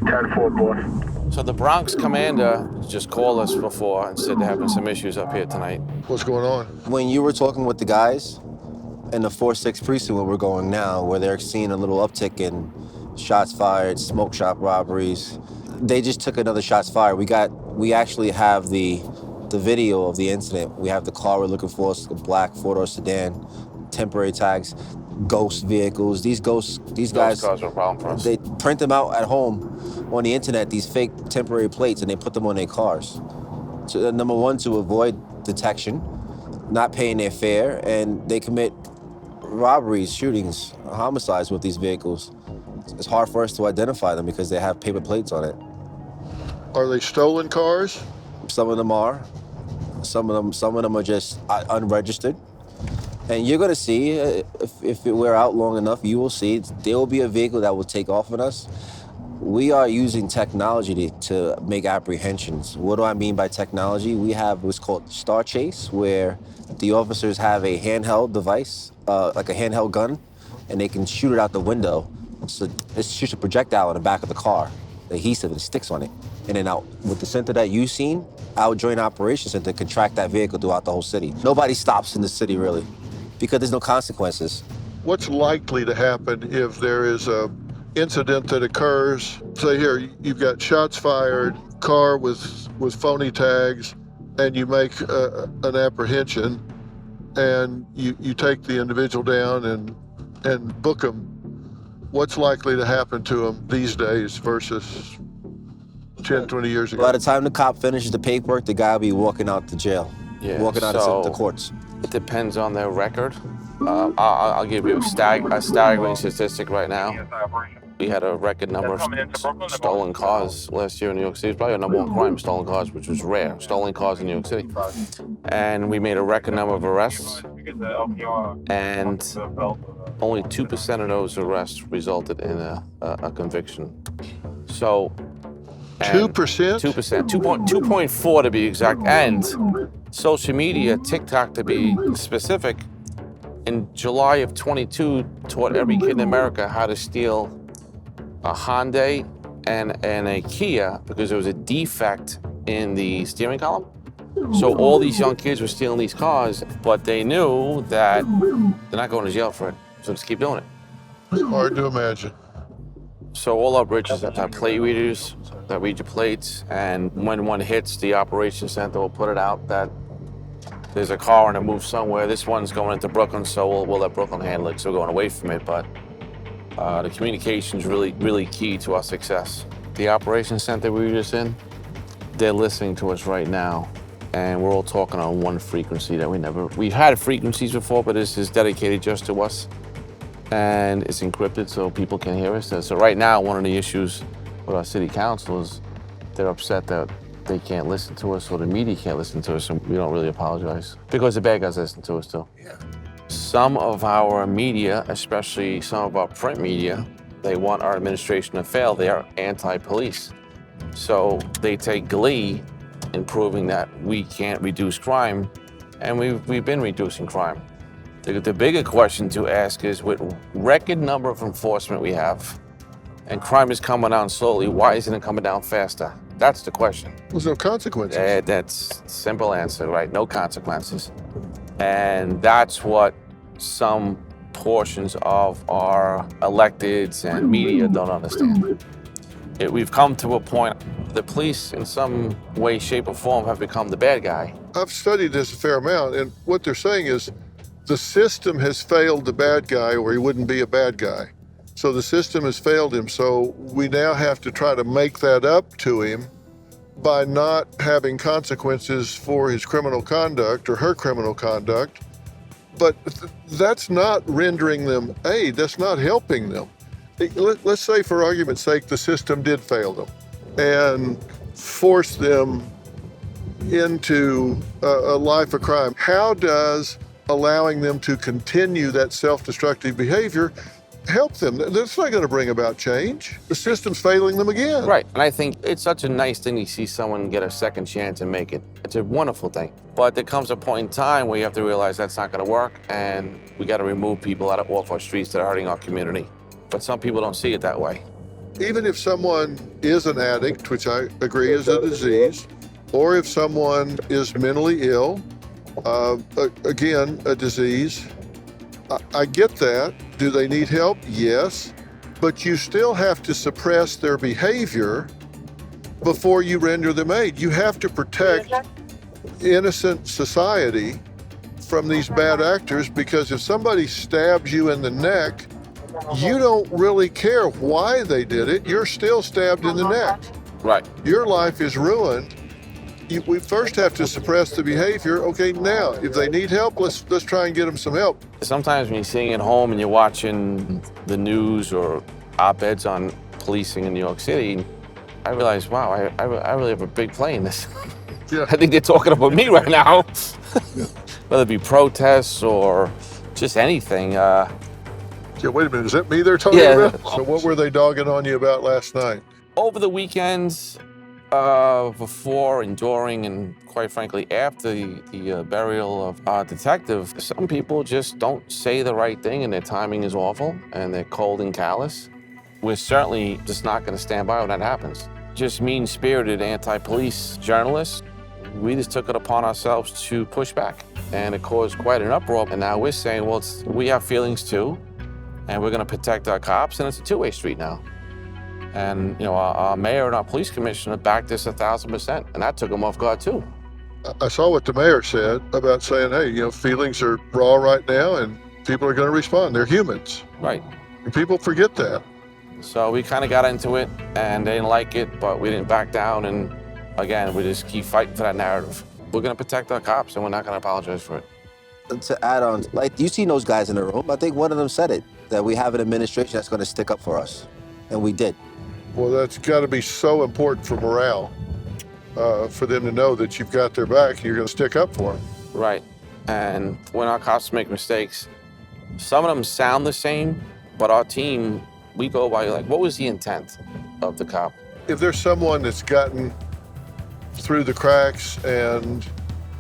10-4, boss. So the Bronx commander just called us before and said they're having some issues up here tonight. What's going on? When you were talking with the guys in the 4-6 precinct where we're going now, where they're seeing a little uptick in shots fired, smoke shop robberies, they just took another shots fired. We actually have the video of the incident. We have the car we're looking for, a black four-door sedan, temporary tags, ghost vehicles. These guys, Those cars are a problem for us. they print them out at home on the internet, these fake temporary plates, and they put them on their cars. So number one, to avoid detection, not paying their fare, and they commit robberies, shootings, homicides with these vehicles. It's hard for us to identify them because they have paper plates on it. Are they stolen cars? Some of them are. Some of them are just unregistered. And you're gonna see, if we're out long enough, you will see there will be a vehicle that will take off on us. We are using technology to make apprehensions. What do I mean by technology? We have what's called Star Chase, where the officers have a handheld device, like a handheld gun, and they can shoot it out the window. So it shoots a projectile in the back of the car, the adhesive, and sticks on it. And then out with the center that you've seen, our Joint Operations Center can track that vehicle throughout the whole city. Nobody stops in the city, really, because there's no consequences. What's likely to happen if there is a incident that occurs? Say here, you've got shots fired, car with phony tags, and you make an apprehension, and you take the individual down and book them. What's likely to happen to them these days versus 10, 20 years ago? By the time the cop finishes the paperwork, the guy will be walking out to jail, walking out of the courts. It depends on their record. I'll give you a staggering statistic right now. We had a record number of stolen cars last year in New York City. It's probably our #1 crime, stolen cars, which was rare. Stolen cars in New York City. And we made a record number of arrests. And only 2% of those arrests resulted in a conviction. So 2%? 2%, 2.4 to be exact. And social media, TikTok to be specific, in July of 22 taught every kid in America how to steal a Hyundai and a Kia because there was a defect in the steering column. So all these young kids were stealing these cars, but they knew that they're not going to jail for it. So just keep doing it. It's hard to imagine. So all our bridges have plate readers that read your plates, and when one hits, the operations center will put it out that there's a car and it moves somewhere. This one's going into Brooklyn, so we'll let Brooklyn handle it. So we're going away from it, but the communication's really key to our success. The operations center we were just in, they're listening to us right now, and we're all talking on one frequency that we've had frequencies before, but this is dedicated just to us. And it's encrypted so people can hear us. So right now, one of the issues with our city council is they're upset that they can't listen to us or the media can't listen to us, and we don't really apologize because the bad guys listen to us too. Yeah. Some of our media, especially some of our print media, they want our administration to fail. They are anti-police. So they take glee in proving that we can't reduce crime, and we've been reducing crime. The bigger question to ask is, with record number of enforcement we have, and crime is coming down slowly, why isn't it coming down faster? That's the question. There's no consequences. That's simple answer, right? No consequences. And that's what some portions of our electeds and media don't understand. We've come to a point, the police in some way, shape, or form have become the bad guy. I've studied this a fair amount, and what they're saying is the system has failed the bad guy, or he wouldn't be a bad guy. So the system has failed him, so we now have to try to make that up to him by not having consequences for his criminal conduct or her criminal conduct. But that's not rendering them aid, that's not helping them. Let's say, for argument's sake, the system did fail them and forced them into a life of crime. How does allowing them to continue that self-destructive behavior help them? That's not going to bring about change. The system's failing them again. Right, and I think it's such a nice thing to see someone get a second chance and make it. It's a wonderful thing. But there comes a point in time where you have to realize that's not going to work, and we got to remove people off our streets that are hurting our community. But some people don't see it that way. even if someone is an addict, which I agree is a disease, or if someone is mentally ill, again, a disease, I get that. Do they need help? Yes. But you still have to suppress their behavior before you render them aid. You have to protect innocent society from these bad actors, because if somebody stabs you in the neck, you don't really care why they did it. You're still stabbed in the neck. Right. Your life is ruined. We first have to suppress the behavior. Okay, now, if they need help, let's try and get them some help. Sometimes when you're sitting at home and you're watching the news or op-eds on policing in New York City, I realize, wow, I really have a big play in this. Yeah. I think they're talking about me right now. Whether it be protests or just anything. Yeah, wait a minute, is that me they're talking about? So what were they dogging on you about last night? Over the weekends, before and during and quite frankly after the burial of our detective, some people just don't say the right thing and their timing is awful and they're cold and callous. We're certainly just not going to stand by when that happens. Just mean-spirited anti-police journalists, we just took it upon ourselves to push back, and it caused quite an uproar. And now we're saying, well, we have feelings too, and we're going to protect our cops, and it's a two-way street now. And you know, our mayor and our police commissioner backed this 1,000%, and that took them off guard too. I saw what the mayor said about saying, hey, you know, feelings are raw right now, and people are going to respond. They're humans. Right. And people forget that. So we kind of got into it, and they didn't like it, but we didn't back down, and again, we just keep fighting for that narrative. We're going to protect our cops, and we're not going to apologize for it. To add on, like, you seen those guys in the room. I think one of them said it, that we have an administration that's going to stick up for us, and we did. Well, that's got to be so important for morale, for them to know that you've got their back and you're going to stick up for them. Right. And when our cops make mistakes, some of them sound the same, but our team, we go by, like, what was the intent of the cop? If there's someone that's gotten through the cracks and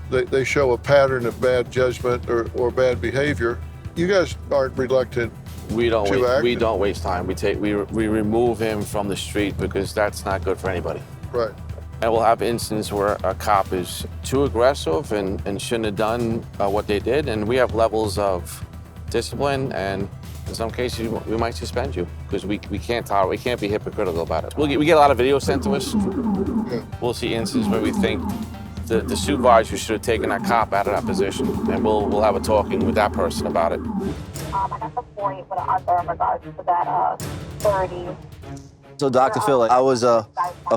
they show a pattern of bad judgment or bad behavior, you guys aren't reluctant. We don't waste time. We remove him from the street because that's not good for anybody. Right. And we'll have instances where a cop is too aggressive and shouldn't have done what they did, and we have levels of discipline, and in some cases we might suspend you because we can't tolerate, we can't be hypocritical about it. We get a lot of videos sent to us. Yeah. We'll see instances where we think the supervisor should have taken that cop out of that position, and we'll have a talking with that person about it. I got the point with an answer in regards to that 30. So, Dr. Phil, I was a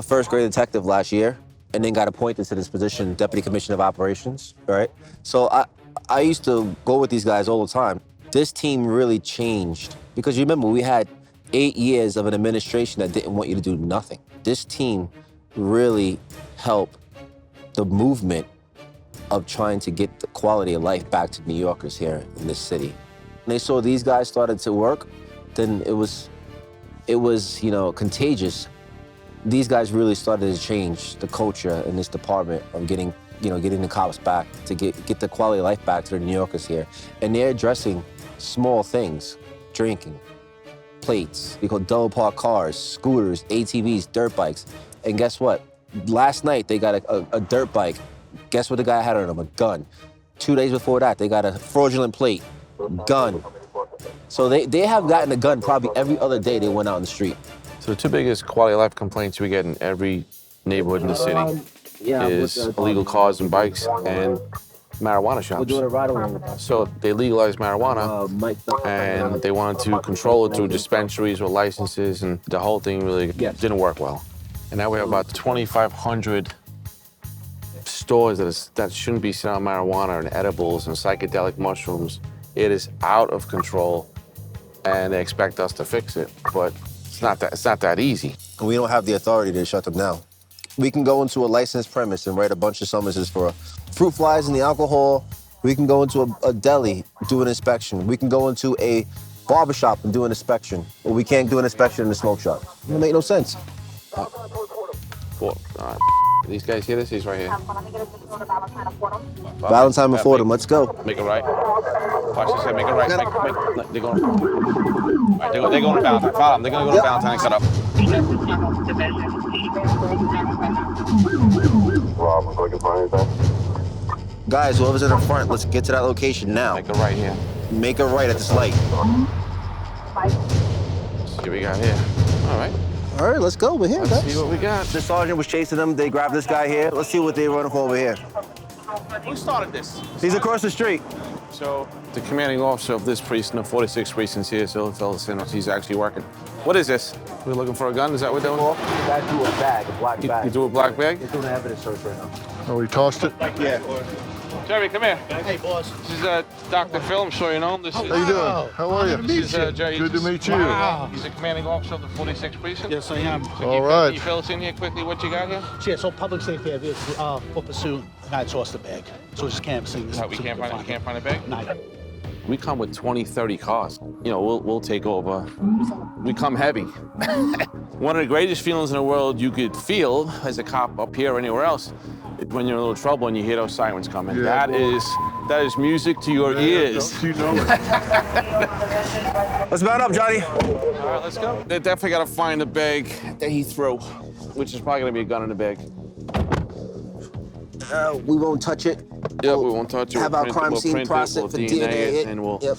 first grade detective last year and then got appointed to this position, Deputy Commissioner of Operations, right? So I used to go with these guys all the time. This team really changed because you remember we had 8 years of an administration that didn't want you to do nothing. This team really helped the movement of trying to get the quality of life back to New Yorkers here in this city. When they saw these guys started to work, then it was, you know, contagious. These guys really started to change the culture in this department of getting the cops back, to get the quality of life back to the New Yorkers here. And they're addressing small things, drinking, plates, we call double parked cars, scooters, ATVs, dirt bikes. And guess what? Last night, they got a dirt bike. Guess what the guy had on him? A gun. 2 days before that, they got a fraudulent plate, gun. So they have gotten a gun probably every other day they went out in the street. So the two biggest quality of life complaints we get in every neighborhood in the city is illegal cars and bikes and marijuana shops. We're doing a ride-along with us. So they legalized marijuana and they wanted to control it through dispensaries or licenses, and the whole thing really didn't work well. And now we have about 2,500 stores that shouldn't be selling marijuana and edibles and psychedelic mushrooms. It is out of control, and they expect us to fix it, but it's not that easy. We don't have the authority to shut them down. We can go into a licensed premise and write a bunch of summonses for fruit flies and the alcohol. We can go into a deli, do an inspection. We can go into a barbershop and do an inspection. But we can't do an inspection in a smoke shop. It make no sense. Well, these guys hear this? He's right here. Valentine and Fordham, let's go. Make it right. Watch this, make it right. They're going to Valentine. Follow them. They're going to go to Valentine and cut up. Rob, looking for anything? Guys, whoever's in the front, let's get to that location now. Make a right here. Make a right at this light. See what we got here. All right. All right, let's go. We're here, Let's guys. see what we got. The sergeant was chasing them. They grabbed this guy here. Let's see what they're running for over here. Who started this? He's across the street. So the commanding officer of this precinct, the 46th precinct here, so he'll tell us he's actually working. What is this? We're looking for a gun? Is that what we're doing? Guy threw a bag, a black bag. You do a black bag? They're doing an evidence search right now. Oh, we tossed it? Yeah. Jerry, come here. Hey, boss. This is Dr. Phil. I'm sure you know him. This is, How you doing? How are you? this is Jerry. Good to meet you. Wow. He's the commanding officer of the 46th precinct. Yes, I am. All right. Can you fill us in here quickly what you got here? Yeah, so public safety, for pursuit, guy tossed the bag. So just canvassing this. We can't find a bag? Neither. We come with 20, 30 cars. You know, we'll take over. We come heavy. One of the greatest feelings in the world you could feel as a cop up here or anywhere else, when you're in a little trouble and you hear those sirens coming. Yeah, That is music to your ears. Don't you know it? Let's mount up, Johnny. All right, let's go. They definitely got to find the bag that he threw, which is probably going to be a gun in the bag. We won't touch it. Yeah, we won't touch it. Have our crime scene process for DNA. and we'll Yep.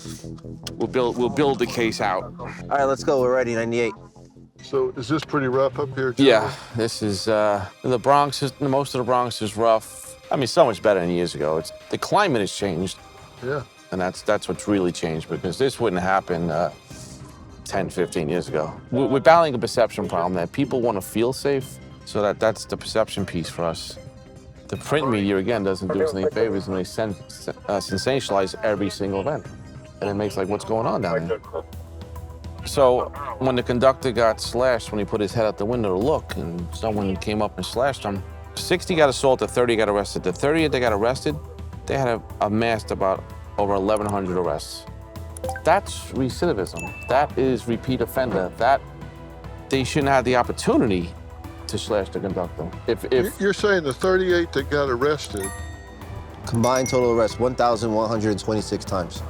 we'll build the case out. All right, let's go. We're ready. 98. So is this pretty rough up here, Joe? Yeah, this is the Bronx. Most of the Bronx is rough. I mean, so much better than years ago. The climate has changed, Yeah. and that's what's really changed because this wouldn't happen 10, 15 years ago. We're battling a perception problem that people want to feel safe, so that's the perception piece for us. The print media, again, doesn't do us any favors when they sensationalize every single event. And it makes like, what's going on down there? So when the conductor got slashed, when he put his head out the window to look, and someone came up and slashed him, 60 got assaulted, 30 got arrested. The 30 that got arrested, they had amassed about over 1,100 arrests. That's recidivism. That is repeat offender. That they shouldn't have the opportunity to slash the conductor. If You're saying the 38 that got arrested, Combined total arrests 1,126 times.